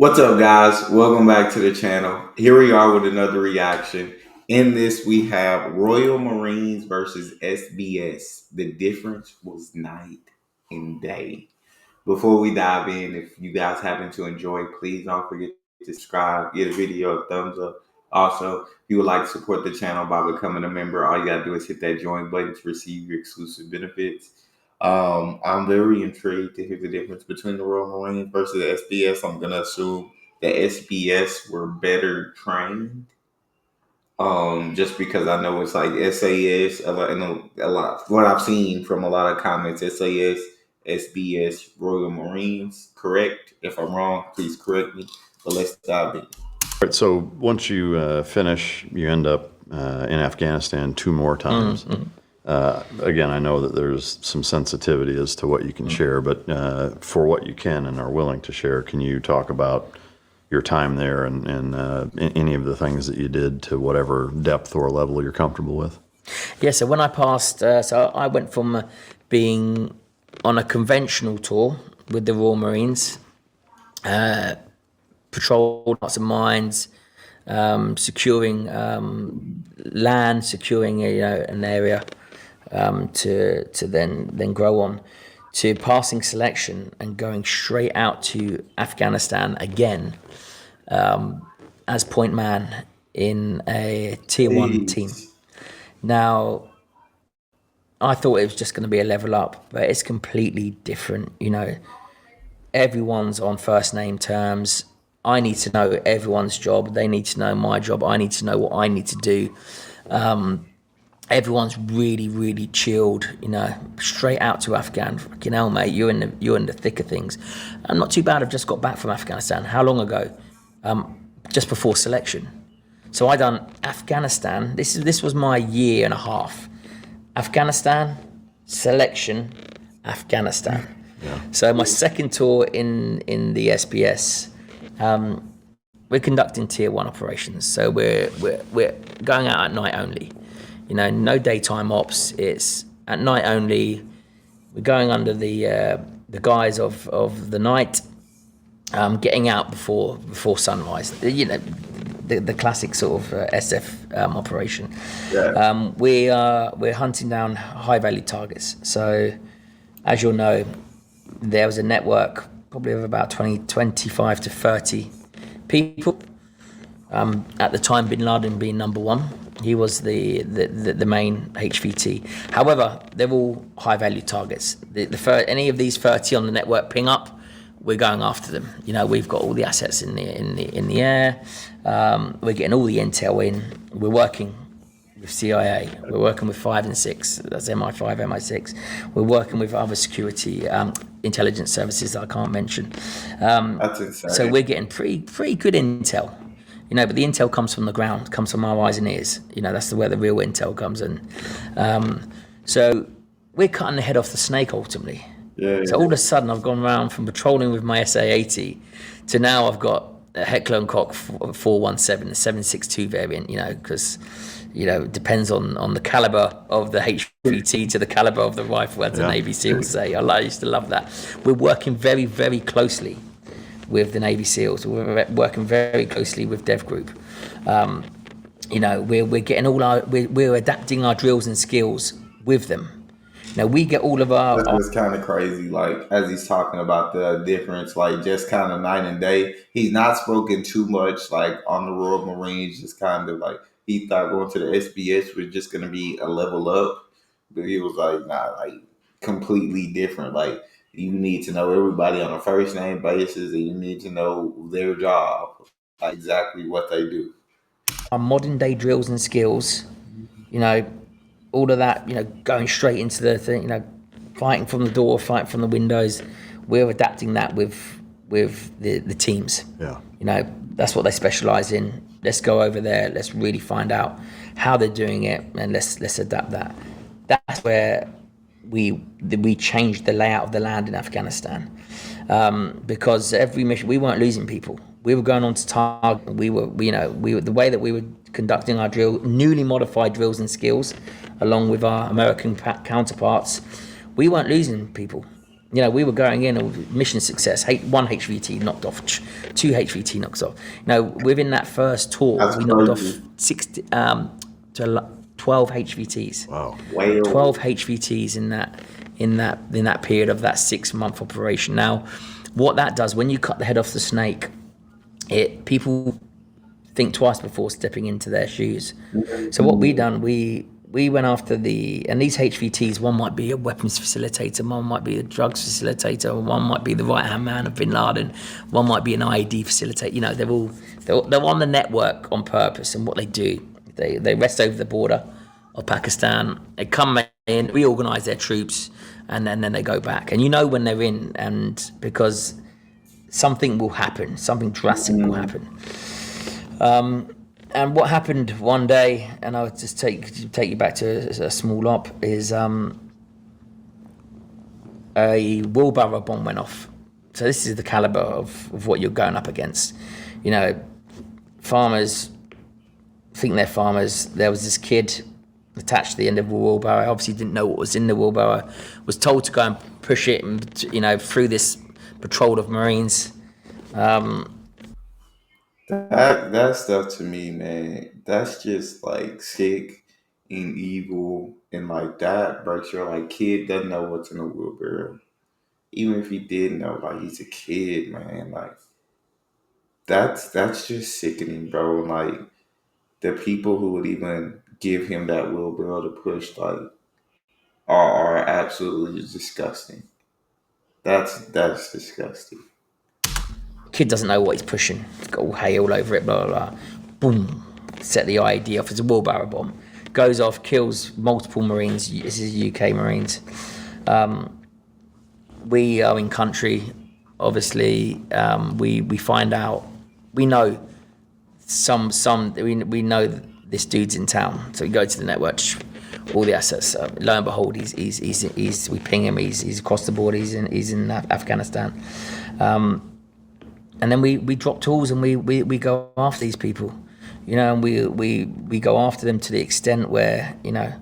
What's up, guys? Welcome back to the channel. Here we are with another reaction. In this, we have Royal Marines versus SBS. The difference was night and day. Before we dive in, if you guys happen to enjoy, please don't forget to subscribe, give the video a thumbs up. Also, if you would like to support the channel by becoming a member, all you gotta do is hit that join button to receive your exclusive benefits. I'm very intrigued to hear the difference between the Royal Marines versus the SBS. I'm gonna assume the SBS were better trained. Just because I know it's like SAS, and a lot what I've seen from a lot of comments, SAS, SBS, Royal Marines. Correct? If I'm wrong, please correct me. But let's dive in. Right, so once you finish, you end up in Afghanistan 2 more times. Again, I know that there's some sensitivity as to what you can share, but for what you can and are willing to share, can you talk about your time there and any of the things that you did to whatever depth or level you're comfortable with? Yeah, so when I passed, so I went from being on a conventional tour with the Royal Marines, patrolled lots of mines, securing land, securing an area to then grow on, to passing selection and going straight out to Afghanistan again as point man in a tier 1 team. Now, I thought it was just going to be a level up, but it's completely different. Everyone's on first name terms. I need to know everyone's job. They need to know my job. I need to know what I need to do. Everyone's really, really chilled. Straight out to Afghan. Fucking hell, mate, you're in the thick of things. I'm not too bad. I've just got back from Afghanistan. How long ago? Just before selection. So I done Afghanistan. This was my year and a half. Afghanistan, selection, Afghanistan. Yeah. So my second tour in the SBS, we're conducting tier 1 operations. So we're going out at night only. No daytime ops. It's at night only. We're going under the guise of the night, getting out before sunrise. The classic sort of SF operation. Yeah. We're hunting down high value targets. So as you'll know, there was a network probably of about 25 to 30 people. At the time, Bin Laden being number 1, he was the main HVT. However, they're all high value targets. Any of these 30 on the network ping up, we're going after them. We've got all the assets in the air. We're getting all the intel in. We're working with CIA. We're working with 5 and 6. That's MI5, MI6. We're working with other security intelligence services that I can't mention. That's insane. So we're getting pretty good intel. But the intel comes from the ground, comes from our eyes and ears. That's where the real intel comes in. So we're cutting the head off the snake ultimately. Yeah. So all of a sudden, I've gone around from patrolling with my SA-80 to now I've got a Heckler & Koch 417, the 7.62 variant, because, it depends on the caliber of the HVT to the caliber of the rifle, as the Navy SEALs say. I used to love that. We're working very, very closely with the Navy SEALs. We're working very closely with Dev Group. We're getting we're adapting our drills and skills with them. Now we get all of our. That's kind of crazy. Like as he's talking about the difference, like just kind of night and day. He's not spoken too much, like on the Royal Marines. Just kind of like he thought going to the SBS was just going to be a level up, but he was like, nah, like completely different. Like you need to know everybody on a first name basis, and you need to know their job, like exactly what they do. Our modern day drills and skills, all of that, going straight into the thing, fighting from the door, fighting from the windows. We're adapting that with the teams. Yeah. That's what they specialize in. Let's go over there. Let's really find out how they're doing it, and let's adapt that. That's where we changed the layout of the land in Afghanistan, because every mission we weren't losing people. We were going on to target. We were the way that we were conducting our newly modified drills and skills, along with our American counterparts. We weren't losing people. You know, we were going in mission success, one HVT knocked off, two HVT knocks off. You know, within that first tour, That's we knocked crazy. off 12 HVTs. Wow. 12 Well, HVTs in that period of that 6-month operation. Now, what that does when you cut the head off the snake, people think twice before stepping into their shoes. So what we done, we went after and these HVTs, one might be a weapons facilitator, one might be a drugs facilitator, one might be the right-hand man of Bin Laden, one might be an IED facilitator. You know, they're on the network on purpose, and what they do, they rest over the border of Pakistan, they come in, reorganize their troops, and then they go back. And you know when they're in, and because something will happen, something drastic will happen. And what happened one day, and I'll just take you back to a small op, is a wheelbarrow bomb went off. So this is the caliber of what you're going up against. You know, farmers think they're farmers. There was this kid attached to the end of a wheelbarrow, obviously didn't know what was in the wheelbarrow, was told to go and push it, and, you know, through this patrol of Marines. that stuff to me, man, that's just like sick and evil, and like that breaks your like kid doesn't know what's in a wheelbarrow. Even if he did know, like he's a kid, man. Like that's just sickening, bro. Like the people who would even give him that wheelbarrow to push, like are absolutely disgusting. That's disgusting. Kid doesn't know what he's pushing. He's got all hay all over it, blah, blah, blah. Boom. Set the IED off. It's a wheelbarrow bomb. Goes off, kills multiple Marines. This is UK Marines. We are in country. Obviously, we find out. We know we know this dude's in town. So we go to the network, all the assets. Lo and behold, he's we ping him. He's across the border. He's in Afghanistan. And then we drop tools and we go after these people, you know, and we go after them to the extent where, you know,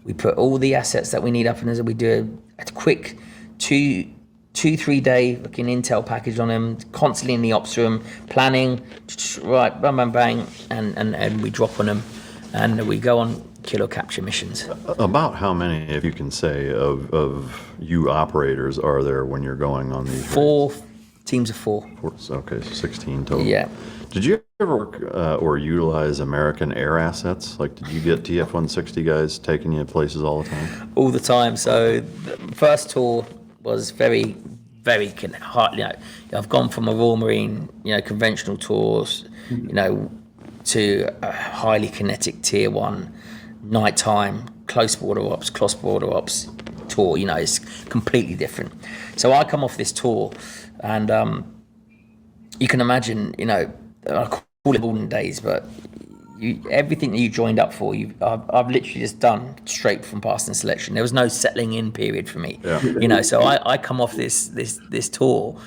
we put all the assets that we need up, and as we do a quick 2-3 day looking intel package on them, constantly in the ops room, planning, right, bang, bang, bang, and we drop on them, and we go on kill or capture missions. About how many, if you can say, of you operators are there when you're going on these? 4 teams of 4. Okay, so 16 total. Yeah. Did you ever work or utilize American air assets? Like, did you get TF-160 guys taking you places all the time? All the time. So the first tour was very, very hard. You know, I've gone from a Royal Marine, you know, conventional tours, you know, to a highly kinetic tier 1, nighttime, close border ops tour. You know, it's completely different. So I come off this tour, and you can imagine, you know, I call it olden days, but everything that you joined up for, I've literally just done straight from passing selection. There was no settling in period for me. Yeah. You know, so I come off this tour.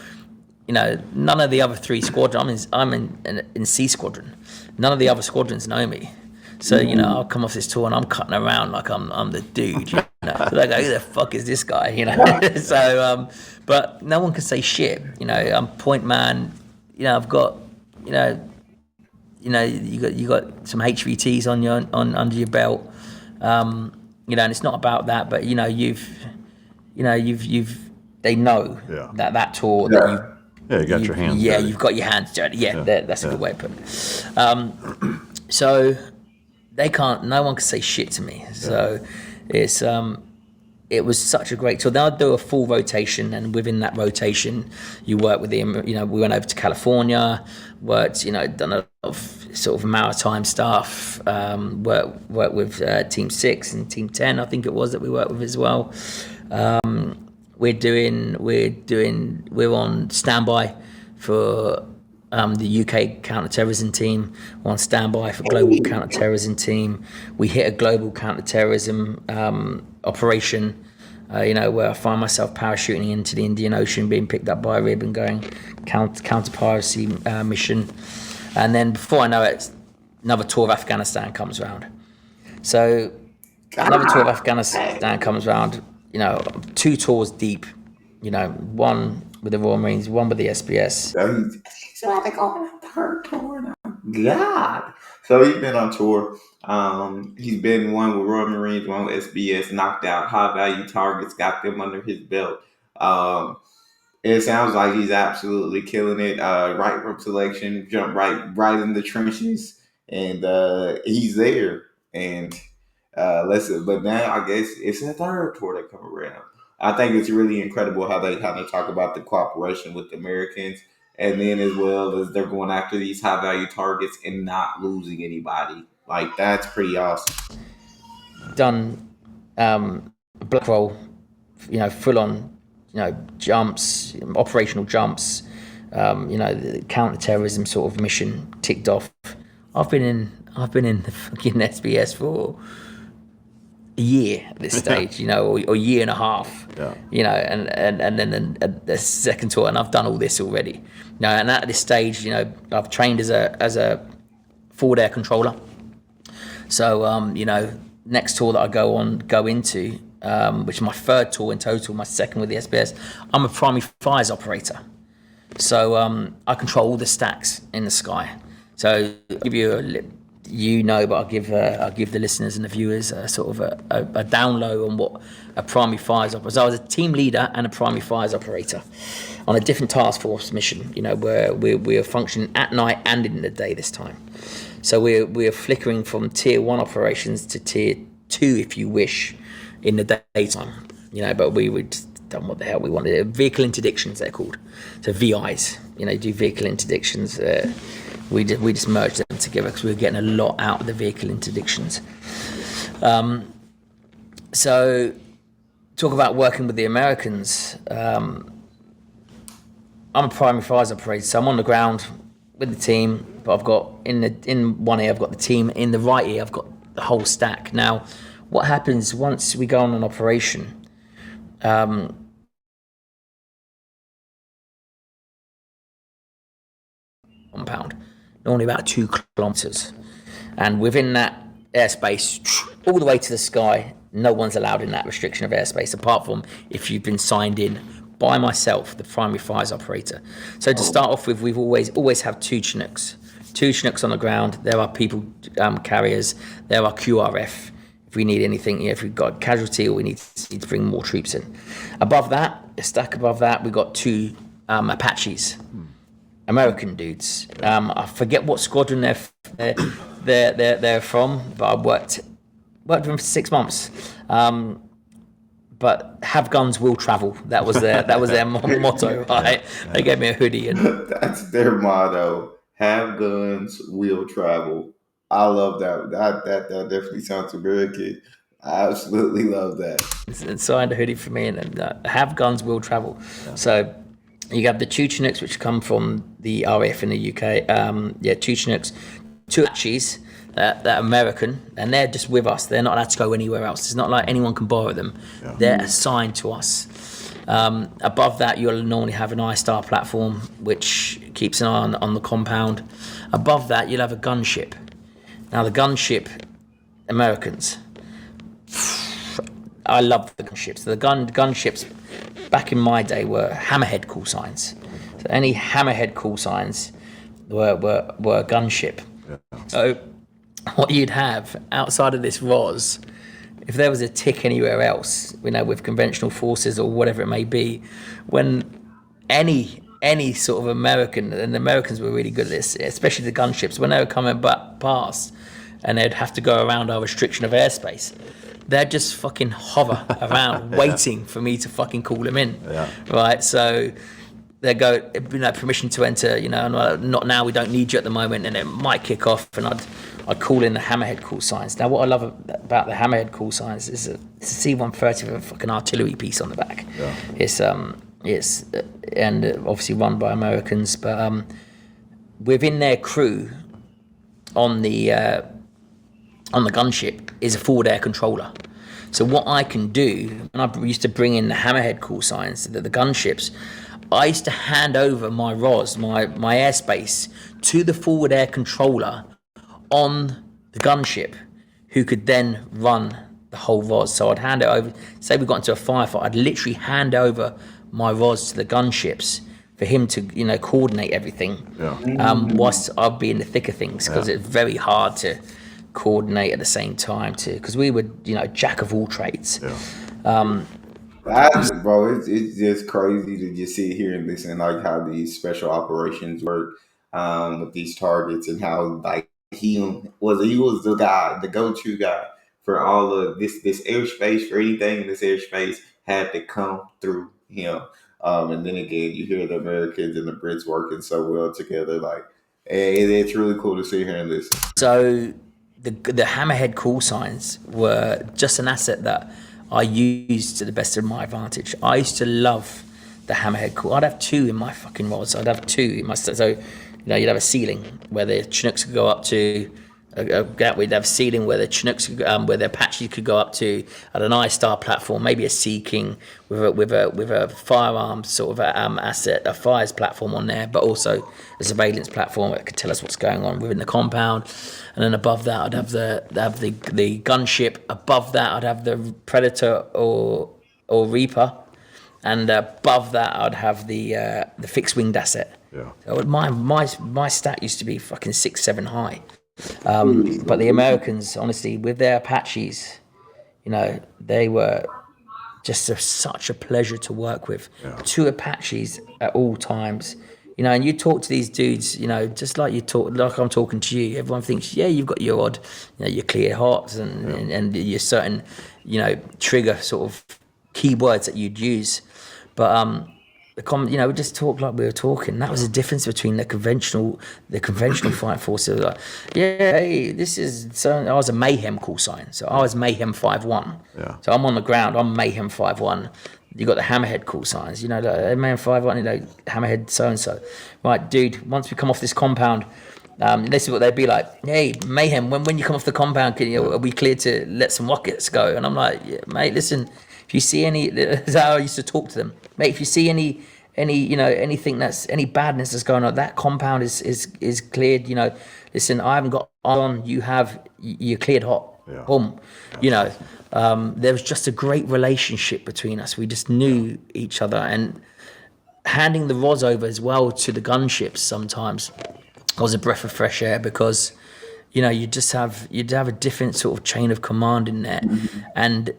You know, none of the other 3 squadrons. I'm in C squadron. None of the other squadrons know me. So, you know, I'll come off this tour and I'm cutting around like I'm the dude. You know, so they go, who the fuck is this guy? You know, so but no one can say shit. You know, I'm point man. You know, I've got, you know, you got some HVTs on your under your belt. You know, and it's not about that, but you know, they know that tour that you. Yeah, you got your hands dirty. You've got your hands dirty. That's a good way of putting it. So they can't. No one can say shit to me. So it's it was such a great tour. They'll do a full rotation, and within that rotation, you work with them. You know, we went over to California, worked. You know, done a lot of sort of maritime stuff. Worked with Team 6 and Team 10. I think it was that we worked with as well. We're on standby for the UK counter-terrorism team. We're on standby for global counter-terrorism team. We hit a global counter-terrorism operation, you know, where I find myself parachuting into the Indian Ocean, being picked up by a rib and going counter-piracy mission. And then before I know it, another tour of Afghanistan comes around. So another tour of Afghanistan comes around, you know, 2 tours deep one with the Royal Marines, one with the SBS. So he's about to go on a third tour now. God. So he's been on tour. He's been one with Royal Marines, one with SBS, knocked out high value targets, got them under his belt. It sounds like he's absolutely killing it. Right room selection, jump right in the trenches, and he's there. And but now I guess it's a third tour that come around. I think it's really incredible how they talk about the cooperation with the Americans, and then as well as they're going after these high value targets and not losing anybody. Like that's pretty awesome. Done black roll, full on, jumps, operational jumps, the counter-terrorism sort of mission ticked off. I've been in the fucking SBS for a year at this stage, or a year and a half, and then the second tour, and I've done all this already. And at this stage, I've trained as a forward air controller. So, next tour that I go into, which is my third tour in total, my second with the SBS, I'm a primary fires operator. So I control all the stacks in the sky. So I'll give you but I'll give the listeners and the viewers a sort of a down low on what a primary fires operator. So I was a team leader and a primary fires operator on a different task force mission, where we're functioning at night and in the day this time. So we're flickering from tier 1 operations to tier 2, if you wish, in the daytime. But we would done what the hell we wanted. Vehicle interdictions, they're called. So VIs, do vehicle interdictions. We just merged them together because we were getting a lot out of the vehicle interdictions. So talk about working with the Americans. I'm a primary fires operator, so I'm on the ground with the team, but I've got in one ear I've got the team, in the right ear I've got the whole stack. Now, what happens once we go on an operation? Compound, normally about 2 kilometers, and within that airspace, all the way to the sky, no one's allowed in that restriction of airspace, apart from if you've been signed in by myself, the primary fires operator. So to start off with, we've always have 2 Chinooks on the ground. There are people carriers. There are QRF if we need anything. If we've got a casualty or we need to bring more troops in. Above that, a stack above that, we've got 2 Apaches, American dudes. I forget what squadron they're from, but I worked with them for 6 months. But have guns, will travel. That was their motto, right? They gave me a hoodie, and that's their motto. Have guns, will travel. I love that. That definitely sounds American. I absolutely love that. And signed a hoodie for me, and then have guns, will travel. Yeah. So you have the 2 Chinooks, which come from the RAF in the UK. 2 Chinooks, 2 Apaches. That American, and they're just with us. They're not allowed to go anywhere else. It's not like anyone can borrow them. Yeah. They're assigned to us. Above that, you'll normally have an I-Star platform, which keeps an eye on the compound. Above that, you'll have a gunship. Now, the gunship, Americans, I love the gunships. So the gunships, back in my day, were hammerhead call signs. So any hammerhead call signs were gunship. Yeah. So what you'd have outside of this ROS, if there was a tick anywhere else, with conventional forces or whatever it may be, when any sort of American, and the Americans were really good at this, especially the gunships, when they were coming past and they'd have to go around our restriction of airspace, they'd just fucking hover around waiting for me to fucking call them in. Yeah. Right? So they go, permission to enter, not now, we don't need you at the moment, and it might kick off, and I'd call in the hammerhead call signs. Now, what I love about the hammerhead call signs is it's a C-130 with a fucking artillery piece on the back. Yeah. It's and obviously run by Americans, but within their crew on the gunship is a forward air controller. So what I can do, when I used to bring in the hammerhead call signs, the gunships, I used to hand over my ROS, my airspace, to the forward air controller on the gunship, who could then run the whole ROS. So I'd hand it over. Say we got into a firefight, I'd literally hand over my rods to the gunships for him to, coordinate everything. Yeah. Whilst I'd be in the thick of things, because it's very hard to coordinate at the same time too. Because we were, jack of all trades. Yeah. Bro, it's just crazy to just sit here and listen like how these special operations work with these targets and how like he was the guy, the go-to guy for all of this airspace, for anything in this airspace had to come through him. And then again, you hear the Americans and the Brits working so well together. Like, it's really cool to sit here and listen. So the hammerhead call signs were just an asset that I used to the best of my advantage. I used to love the hammerhead call. I'd have two in my fucking rods. I'd have two in my so you'd have a ceiling where the Chinooks could go up to. We'd have a ceiling where the Chinooks, where the Apaches could go up to at an I-Star platform, maybe a Sea King with a firearms sort of asset, a fires platform on there, but also a surveillance platform that could tell us what's going on within the compound. And then above that, I'd have the gunship. Above that, I'd have the Predator or Reaper, and above that, I'd have the fixed winged asset. Yeah. So my stat used to be fucking 6-7 high. But the Americans, honestly, with their Apaches, they were just such a pleasure to work with. Yeah. Two Apaches at all times, and you talk to these dudes, just like like I'm talking to you. Everyone thinks, yeah, you've got your odd, your clear hots and your certain, trigger sort of keywords that you'd use, but we just talk like we were talking. That was the difference between the conventional fight force. It was like, yeah, hey, this is so. I was a Mayhem call sign, so I was Mayhem 5-1. Yeah. So I'm on the ground. I'm Mayhem 5-1. You got the Hammerhead call signs. Like, Mayhem 5-1. Hammerhead so and so. Right, dude. Once we come off this compound, this is what they'd be like. Hey, Mayhem. When you come off the compound, are we cleared to let some rockets go? And I'm like, yeah, mate, listen. If you see any, that's how I used to talk to them, mate. If you see anything that's any badness that's going on, that compound is cleared. Listen, I haven't got on. You're cleared hot. Yeah. Boom. There was just a great relationship between us. We just knew each other, and handing the rods over as well to the gunships sometimes was a breath of fresh air, because you'd have a different sort of chain of command in there. And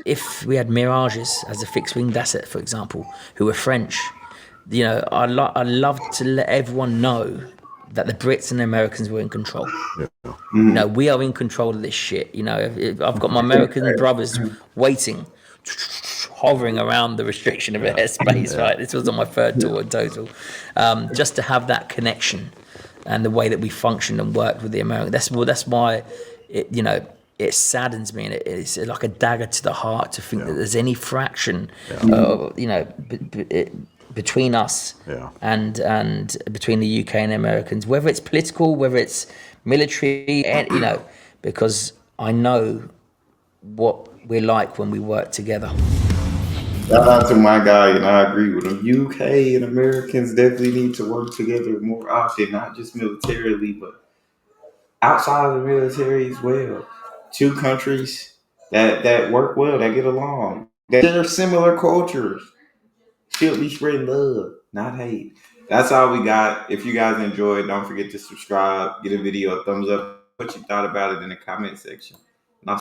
if we had Mirages as a fixed winged asset, for example, who were French, I love to let everyone know that the Brits and the Americans were in control. Yeah. We are in control of this shit. I've got my American brothers waiting, hovering around the restriction of airspace. Right, this was on my third tour in total, just to have that connection and the way that we functioned and worked with the Americans. That's why it saddens me, and it's like a dagger to the heart to think that there's any fraction, between us and between the UK and the Americans, whether it's political, whether it's military, because I know what we're like when we work together. Shout out to my guy, and I agree with him. UK and Americans definitely need to work together more often, not just militarily, but outside of the military as well. Two countries that work well, that get along, that share similar cultures, should be spreading love, not hate. That's all we got. If you guys enjoyed, don't forget to subscribe, give the video a thumbs up. What you thought about it in the comment section.